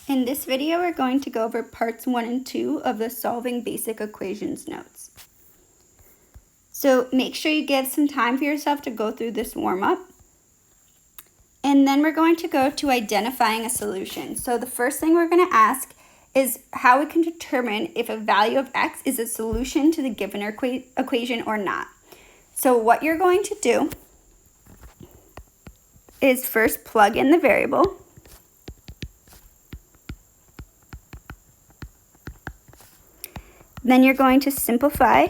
In this video, we're going to go over parts 1 and 2 of the Solving Basic Equations notes. So make sure you give some time for yourself to go through this warm-up. And then we're going to go to identifying a solution. So the first thing we're going to ask is how we can determine if a value of x is a solution to the given equation or not. So what you're going to do is first plug in the variable. Then you're going to simplify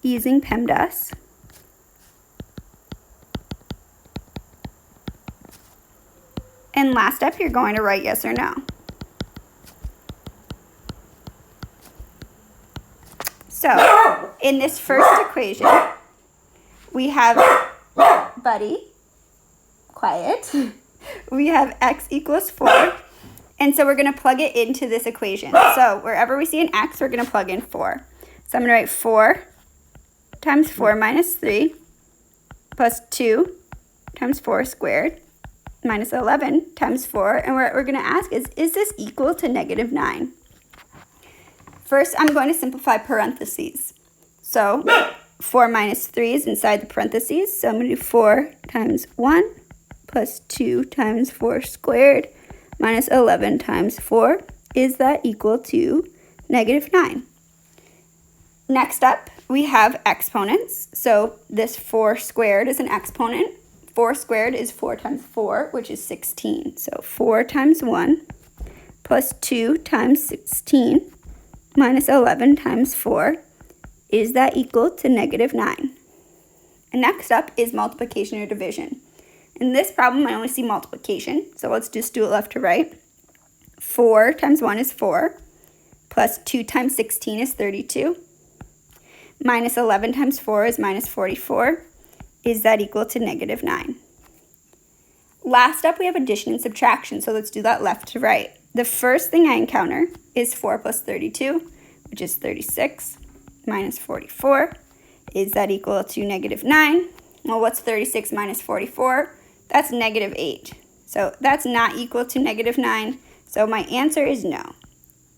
using Pemdas. And last step, you're going to write yes or no. So in this first equation, we have, buddy, quiet. We have x equals 4. And so we're going to plug it into this equation. So wherever we see an x, we're going to plug in 4. So I'm going to write 4 times 4 minus 3 plus 2 times 4 squared minus 11 times 4. And what we're going to ask is this equal to negative 9? First, I'm going to simplify parentheses. So 4 minus 3 is inside the parentheses. So I'm going to do 4 times 1 plus 2 times 4 squared minus 11 times 4. Is that equal to negative 9? Next up, we have exponents. So this 4 squared is an exponent. 4 squared is 4 times 4, which is 16. So 4 times 1 plus 2 times 16 minus 11 times 4. Is that equal to negative 9? And next up is multiplication or division. In this problem, I only see multiplication, so let's just do it left to right. 4 times 1 is 4, plus 2 times 16 is 32, minus 11 times 4 is minus 44. Is that equal to negative 9? Last up, we have addition and subtraction, so let's do that left to right. The first thing I encounter is 4 plus 32, which is 36, minus 44. Is that equal to negative 9? Well, what's 36 minus 44? That's negative 8. So that's not equal to negative 9. So my answer is no.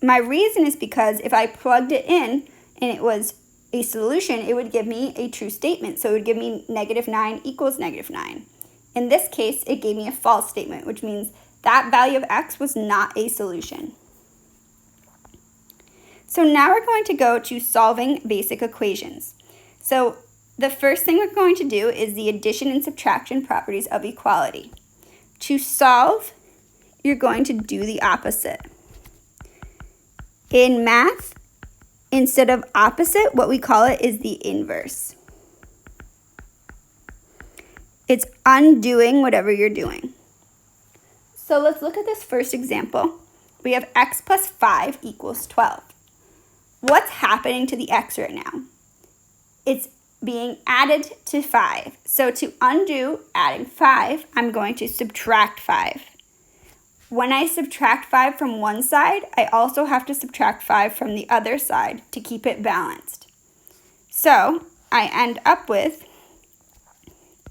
My reason is because if I plugged it in and it was a solution, it would give me a true statement. So it would give me negative 9 equals negative 9. In this case, it gave me a false statement, which means that value of x was not a solution. So now we're going to go to solving basic equations. So the first thing we're going to do is the addition and subtraction properties of equality. To solve, you're going to do the opposite. In math, instead of opposite, what we call it is the inverse. It's undoing whatever you're doing. So let's look at this first example. We have x plus 5 equals 12. What's happening to the x right now? It's being added to 5. So to undo adding 5, I'm going to subtract 5. When I subtract 5 from one side, I also have to subtract 5 from the other side to keep it balanced. So I end up with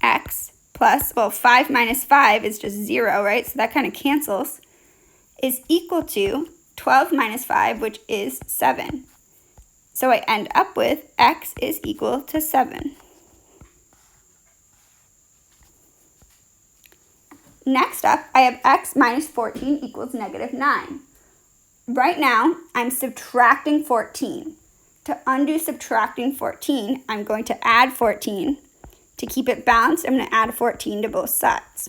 x plus, well, 5 minus 5 is just 0, right? So that kind of cancels, is equal to 12 minus 5, which is 7. So I end up with x is equal to 7. Next up, I have x minus 14 equals negative 9. Right now, I'm subtracting 14. To undo subtracting 14, I'm going to add 14. To keep it balanced, I'm going to add 14 to both sides.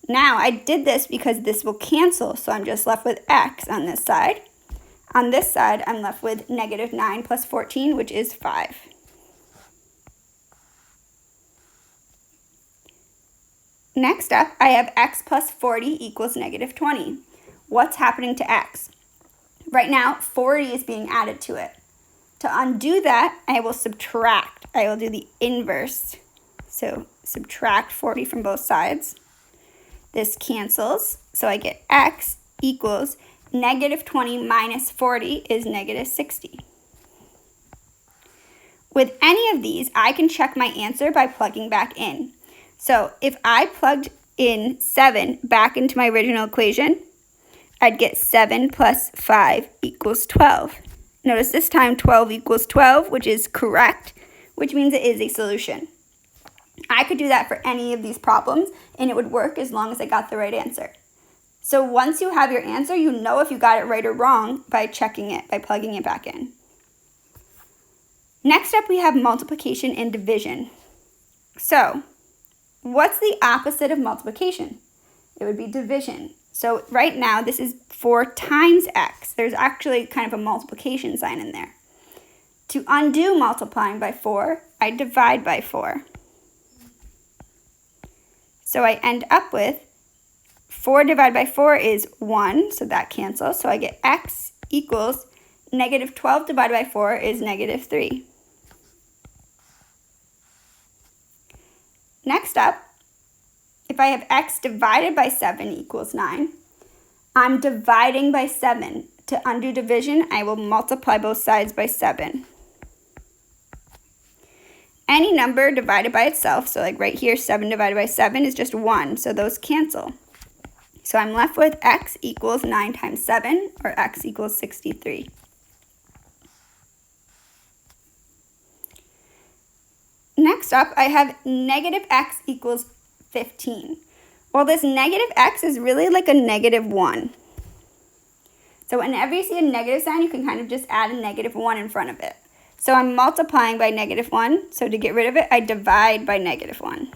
Now, I did this because this will cancel, so I'm just left with x on this side. On this side, I'm left with negative 9 plus 14, which is 5. Next up, I have x plus 40 equals negative 20. What's happening to x? Right now, 40 is being added to it. To undo that, I will subtract. I will do the inverse. So subtract 40 from both sides. This cancels, so I get x equals negative 20 minus 40 is negative 60. With any of these, I can check my answer by plugging back in. So if I plugged in 7 back into my original equation, I'd get 7 plus 5 equals 12. Notice this time 12 equals 12, which is correct, which means it is a solution. I could do that for any of these problems, and it would work as long as I got the right answer. So once you have your answer, you know if you got it right or wrong by checking it, by plugging it back in. Next up, we have multiplication and division. So what's the opposite of multiplication? It would be division. So right now, this is 4 times x. There's actually kind of a multiplication sign in there. To undo multiplying by 4, I divide by 4. So I end up with 4 divided by 4 is 1, so that cancels. So I get x equals negative 12 divided by 4 is negative 3. Next up, if I have x divided by 7 equals 9, I'm dividing by 7. To undo division, I will multiply both sides by 7. Any number divided by itself, so like right here, 7 divided by 7 is just 1, so those cancel. So I'm left with x equals 9 times 7, or x equals 63. Next up, I have negative x equals 15. Well, this negative x is really like a negative 1. So whenever you see a negative sign, you can kind of just add a negative 1 in front of it. So I'm multiplying by negative 1. So to get rid of it, I divide by negative 1.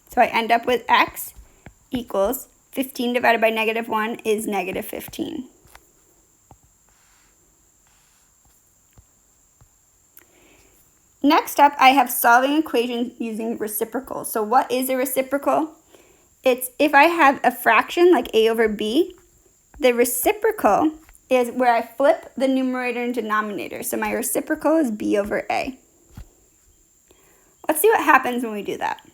So I end up with x equals 15 divided by negative 1 is negative 15. Next up, I have solving equations using reciprocals. So what is a reciprocal? It's if I have a fraction like a over b, the reciprocal is where I flip the numerator and denominator. So my reciprocal is b over a. Let's see what happens when we do that.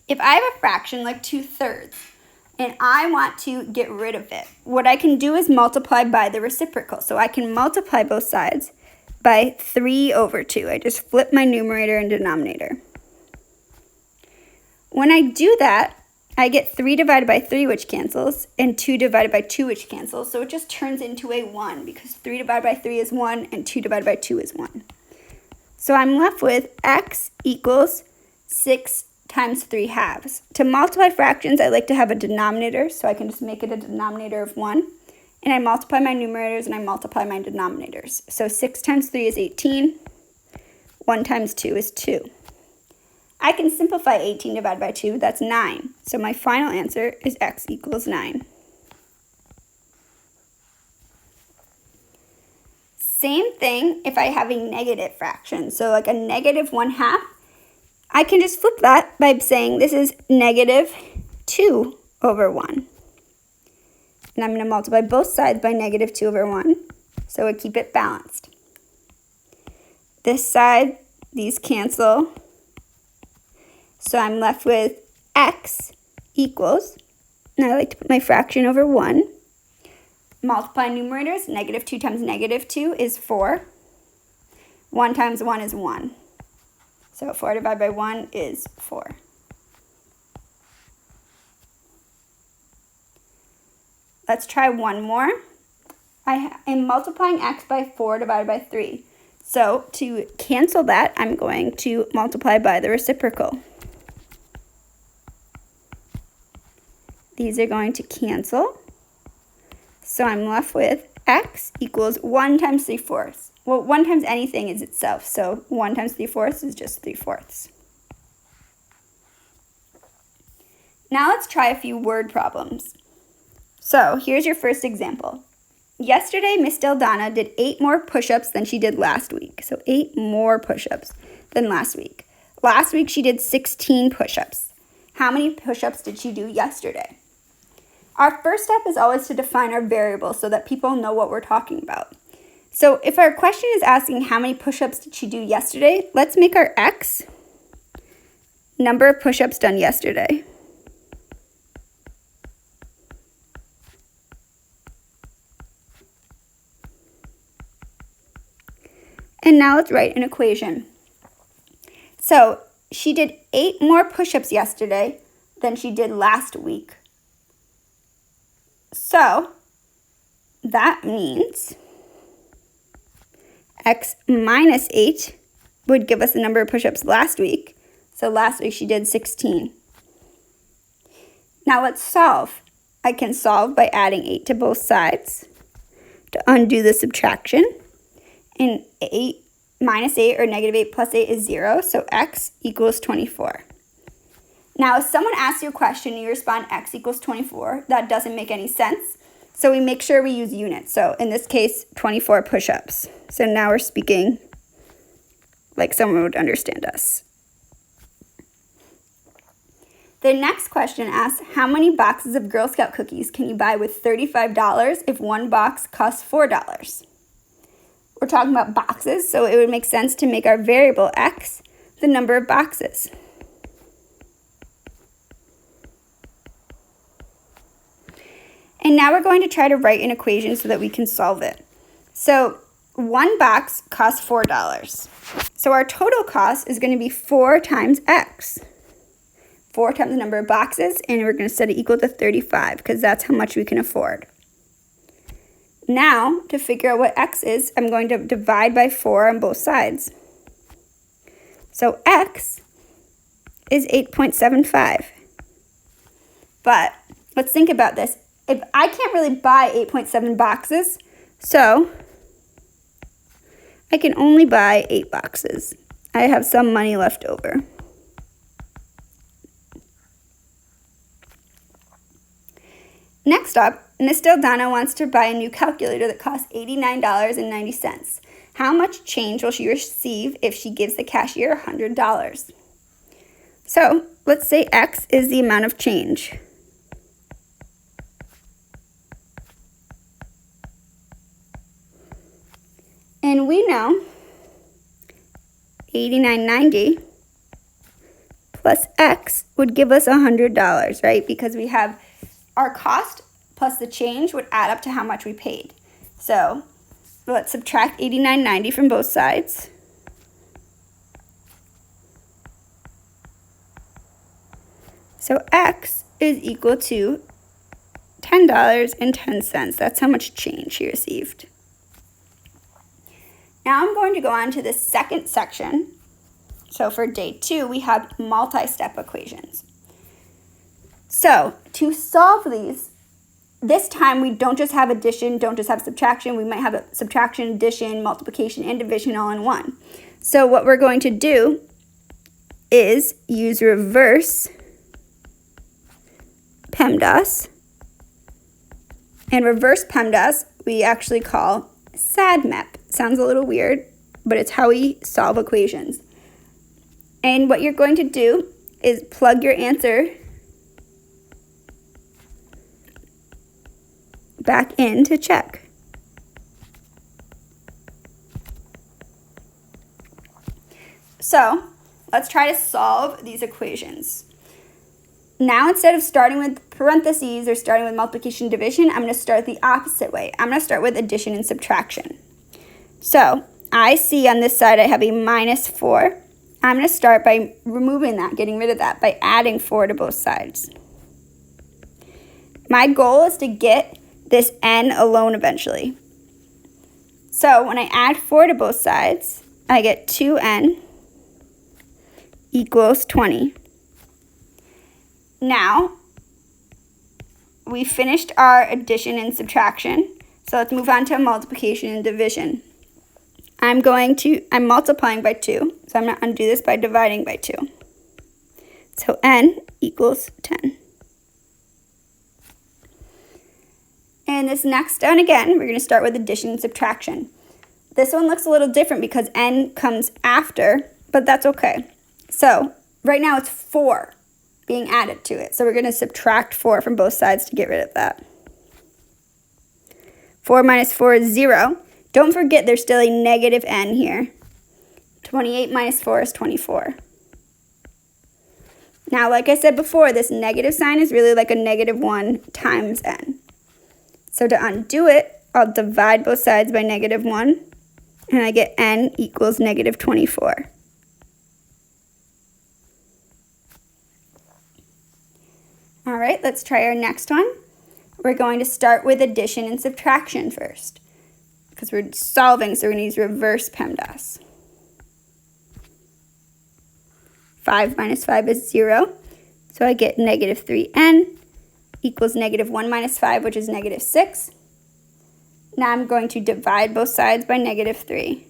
If I have a fraction like 2/3 and I want to get rid of it, what I can do is multiply by the reciprocal. So I can multiply both sides by 3 over 2. I just flip my numerator and denominator. When I do that, I get 3 divided by 3, which cancels, and 2 divided by 2, which cancels. So it just turns into a 1 because 3 divided by 3 is 1 and 2 divided by 2 is 1. So I'm left with x equals 6 times 3 halves. To multiply fractions, I like to have a denominator, so I can just make it a denominator of 1. And I multiply my numerators and I multiply my denominators. So 6 times 3 is 18. 1 times 2 is 2. I can simplify 18 divided by 2. That's 9. So my final answer is x equals 9. Same thing if I have a negative fraction. So like a negative 1/2. I can just flip that by saying this is negative 2 over 1. And I'm going to multiply both sides by negative 2 over 1, so I keep it balanced. This side, these cancel, so I'm left with x equals, and I like to put my fraction over 1. Multiply numerators, negative 2 times negative 2 is 4. 1 times 1 is 1. So 4 divided by 1 is 4. Let's try one more. I am multiplying x by 4 divided by 3. So to cancel that, I'm going to multiply by the reciprocal. These are going to cancel. So I'm left with x equals 1 times 3/4. Well, 1 times anything is itself. So 1 times 3/4 is just 3/4. Now let's try a few word problems. So here's your first example. Yesterday, Miss Dildana did 8 more push-ups than she did last week. So 8 more push-ups than last week. Last week, she did 16 push-ups. How many push-ups did she do yesterday? Our first step is always to define our variable so that people know what we're talking about. So if our question is asking how many push-ups did she do yesterday, let's make our x number of push-ups done yesterday. And now let's write an equation. So she did 8 more push-ups yesterday. than she did last week. So that means x minus 8 would give us the number of push-ups last week. So last week she did 16. Now let's solve. I can solve by adding 8 to both sides to undo the subtraction. And 8 minus 8 or negative 8 plus 8 is 0, so x equals 24. Now, if someone asks you a question and you respond x equals 24, that doesn't make any sense. So we make sure we use units. So in this case, 24 push-ups. So now we're speaking like someone would understand us. The next question asks, how many boxes of Girl Scout cookies can you buy with $35 if one box costs $4? We're talking about boxes, so it would make sense to make our variable x the number of boxes. And now we're going to try to write an equation so that we can solve it. So one box costs $4. So our total cost is going to be 4 times x. 4 times the number of boxes, and we're going to set it equal to 35 because that's how much we can afford. Now, to figure out what x is, I'm going to divide by 4 on both sides. So x is 8.75. But let's think about this. If I can't really buy 8.7 boxes, so I can only buy 8 boxes. I have some money left over. Next up, Miss Dildana wants to buy a new calculator that costs $89.90. How much change will she receive if she gives the cashier $100? So let's say x is the amount of change. And we know $89.90 plus x would give us $100, right? Because we have our cost plus the change would add up to how much we paid. So let's subtract $89.90 from both sides. So x is equal to $10.10. That's how much change she received. Now I'm going to go on to the second section. So for day 2, we have multi-step equations. So to solve these, this time we don't just have addition, don't just have subtraction. We might have a subtraction, addition, multiplication, and division all in one. So what we're going to do is use reverse Pemdas. And reverse Pemdas we actually call SADMAP. Sounds a little weird, but it's how we solve equations. And what you're going to do is plug your answer back in to check. So let's try to solve these equations. Now, instead of starting with parentheses or starting with multiplication and division, I'm going to start the opposite way. I'm going to start with addition and subtraction. So I see on this side I have a minus 4. I'm going to start by removing that, getting rid of that, by adding 4 to both sides. My goal is to get this n alone eventually. So when I add 4 to both sides, I get 2n equals 20. Now, we finished our addition and subtraction, so let's move on to multiplication and division. I'm multiplying by 2, so I'm going to undo this by dividing by 2. So n equals 10. And this next one, again, we're going to start with addition and subtraction. This one looks a little different because n comes after, but that's okay. So right now it's 4 being added to it. So we're going to subtract 4 from both sides to get rid of that. 4 minus 4 is 0. Don't forget there's still a negative n here. 28 minus 4 is 24. Now, like I said before, this negative sign is really like a negative 1 times n. So to undo it, I'll divide both sides by negative 1, and I get n equals negative 24. All right, let's try our next one. We're going to start with addition and subtraction first, because we're solving, so we're going to use reverse PEMDAS. 5 minus 5 is 0, so I get negative 3n equals negative 1 minus 5, which is negative 6. Now I'm going to divide both sides by negative 3.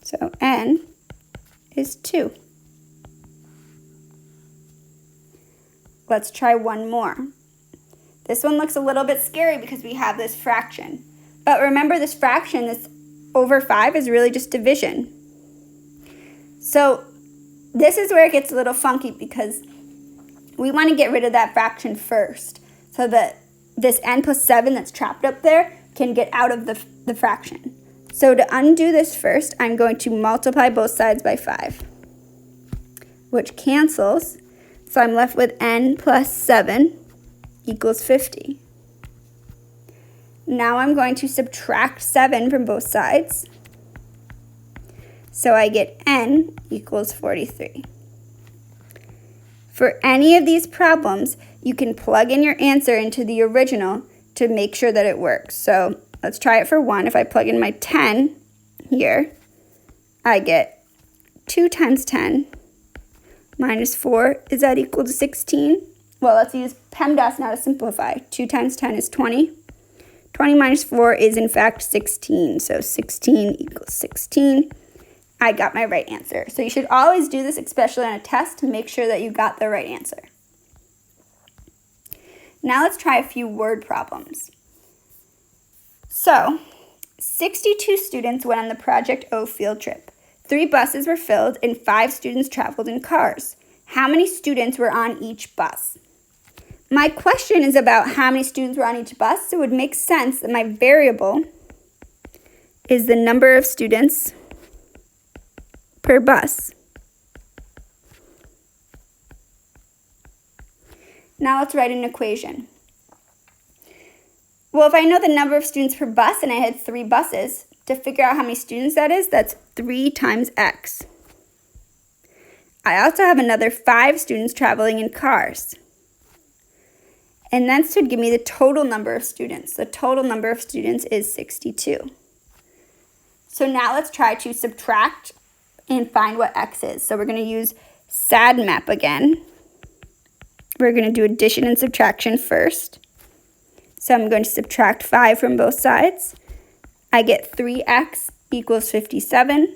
So n is 2. Let's try one more. This one looks a little bit scary because we have this fraction. But remember, this fraction, this over 5, is really just division. So this is where it gets a little funky because we want to get rid of that fraction first so that this n plus 7 that's trapped up there can get out of the fraction. So to undo this first, I'm going to multiply both sides by 5, which cancels. So I'm left with n plus 7 equals 50. Now I'm going to subtract 7 from both sides. So I get n equals 43. For any of these problems, you can plug in your answer into the original to make sure that it works. So let's try it for 1. If I plug in my 10 here, I get 2 times 10 minus 4. Is that equal to 16? Well, let's use PEMDAS now to simplify. 2 times 10 is 20. 20 minus 4 is, in fact, 16. So 16 equals 16. I got my right answer. So you should always do this, especially on a test, to make sure that you got the right answer. Now let's try a few word problems. So, 62 students went on the Project O field trip. 3 buses were filled and 5 students traveled in cars. How many students were on each bus? My question is about how many students were on each bus, so it would make sense that my variable is the number of students per bus. Now let's write an equation. Well, if I know the number of students per bus and I had 3 buses, to figure out how many students that is, that's 3 times x. I also have another 5 students traveling in cars. And that should give me the total number of students. The total number of students is 62. So now let's try to subtract and find what x is. So we're going to use SADMAP again. We're going to do addition and subtraction first. So I'm going to subtract 5 from both sides. I get 3x equals 57.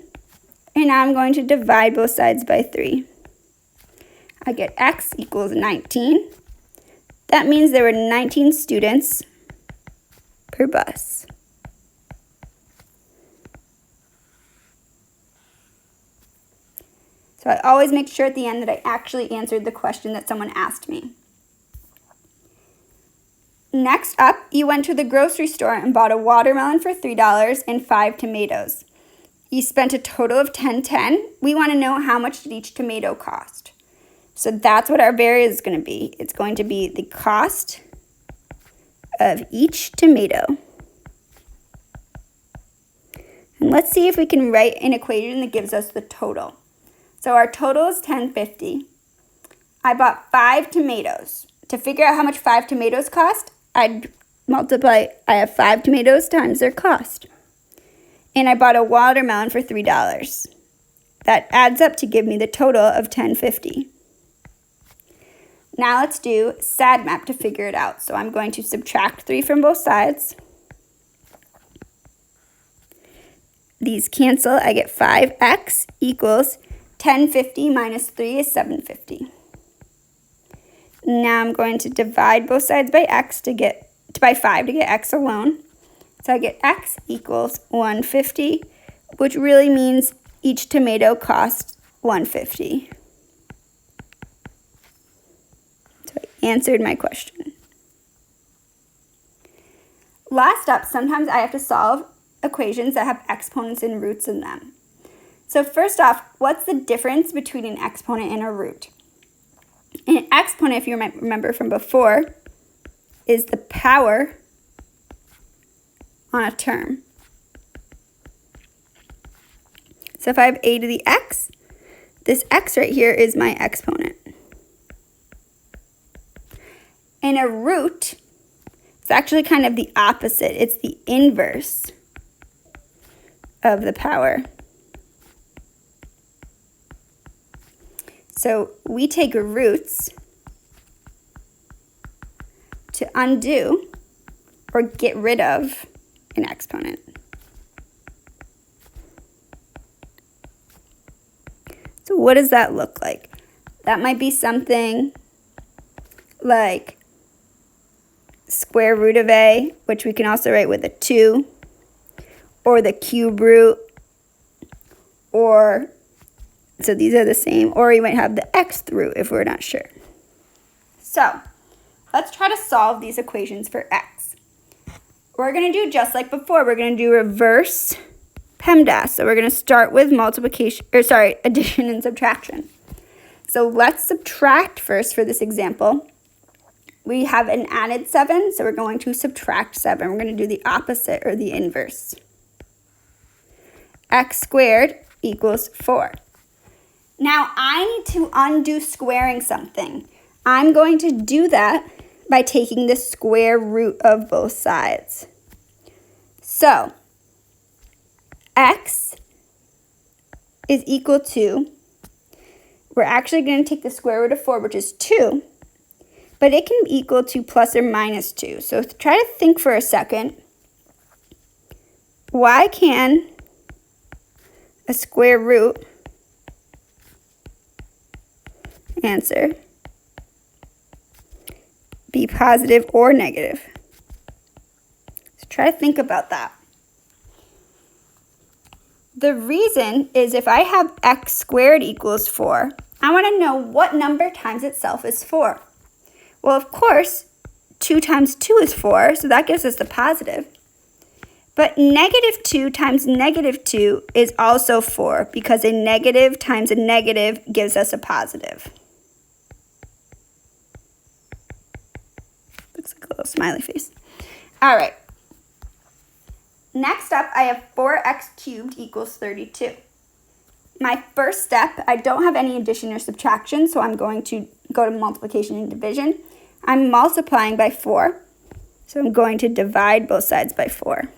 And now I'm going to divide both sides by 3. I get x equals 19. That means there were 19 students per bus. So I always make sure at the end that I actually answered the question that someone asked me. Next up, you went to the grocery store and bought a watermelon for $3 and 5 tomatoes. You spent a total of $10.10. We want to know how much did each tomato cost. So that's what our variable is going to be. It's going to be the cost of each tomato. And let's see if we can write an equation that gives us the total. So our total is $10.50. I bought 5 tomatoes. To figure out how much 5 tomatoes cost, I'd multiply, I have 5 tomatoes times their cost. And I bought a watermelon for $3. That adds up to give me the total of $10.50. Now let's do SADMAP to figure it out. So I'm going to subtract 3 from both sides. These cancel. I get 5x equals 1050 minus 3 is 750. Now I'm going to divide both sides by x by 5 to get x alone. So I get x equals 150, which really means each tomato costs 150. So I answered my question. Last up, sometimes I have to solve equations that have exponents and roots in them. So first off, what's the difference between an exponent and a root? An exponent, if you might remember from before, is the power on a term. So if I have a to the x, this x right here is my exponent. And a root is actually kind of the opposite. It's the inverse of the power. So we take roots to undo or get rid of an exponent. So what does that look like? That might be something like square root of a, which we can also write with a 2, or the cube root, or, so these are the same, or you might have the xth root if we're not sure. So let's try to solve these equations for x. We're going to do just like before. We're going to do reverse Pemdas. So we're going to start with addition and subtraction. So let's subtract first for this example. We have an added 7, so we're going to subtract 7. We're going to do the opposite or the inverse. X squared equals 4. Now I need to undo squaring something. I'm going to do that by taking the square root of both sides. So x is equal to, we're actually going to take the square root of 4, which is 2, but it can be equal to plus or minus 2. So try to think for a second. Why can a square root answer be positive or negative? So try to think about that. The reason is if I have x squared equals 4, I want to know what number times itself is 4. Well, of course, 2 times 2 is 4, so that gives us the positive. But negative 2 times negative 2 is also 4, because a negative times a negative gives us a positive. Looks like a little smiley face. All right. Next up, I have 4x cubed equals 32. My first step, I don't have any addition or subtraction, so I'm going to go to multiplication and division. I'm multiplying by 4, so I'm going to divide both sides by 4.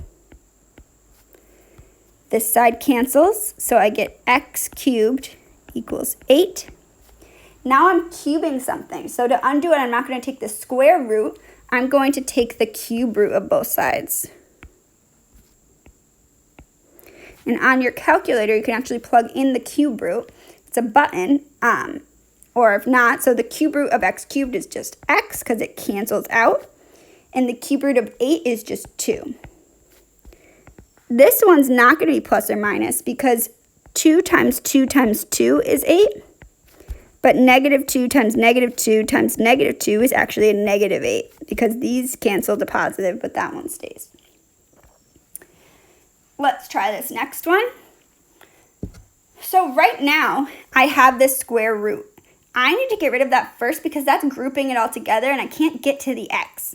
This side cancels, so I get x cubed equals 8. Now I'm cubing something, so to undo it, I'm not going to take the square root. I'm going to take the cube root of both sides. And on your calculator, you can actually plug in the cube root. It's a button, or if not, so the cube root of x cubed is just x because it cancels out. And the cube root of 8 is just 2. This one's not going to be plus or minus because 2 times 2 times 2 is 8. But negative 2 times negative 2 times negative 2 is actually a negative 8 because these cancel to positive, but that one stays. Let's try this next one. So right now, I have this square root. I need to get rid of that first because that's grouping it all together and I can't get to the x.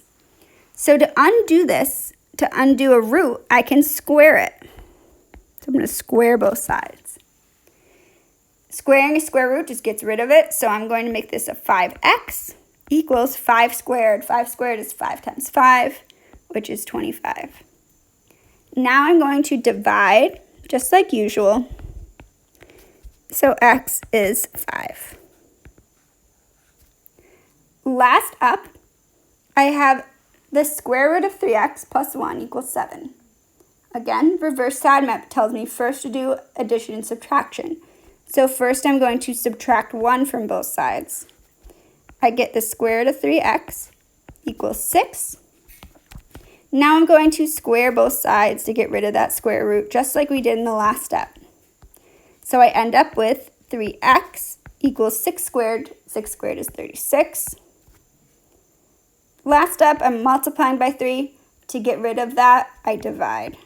So to undo this, to undo a root, I can square it. So I'm going to square both sides. Squaring a square root just gets rid of it, so I'm going to make this a 5x equals 5 squared. 5 squared is 5 times 5, which is 25. Now I'm going to divide, just like usual. So x is 5. Last up, I have the square root of 3x plus 1 equals 7. Again, reverse side map tells me first to do addition and subtraction. So first I'm going to subtract 1 from both sides. I get the square root of 3x equals 6. Now I'm going to square both sides to get rid of that square root, just like we did in the last step. So I end up with 3x equals 6 squared. 6 squared is 36. Last step, I'm multiplying by 3. To get rid of that, I divide.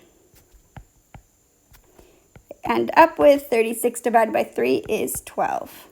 End up with 36 divided by 3 is 12.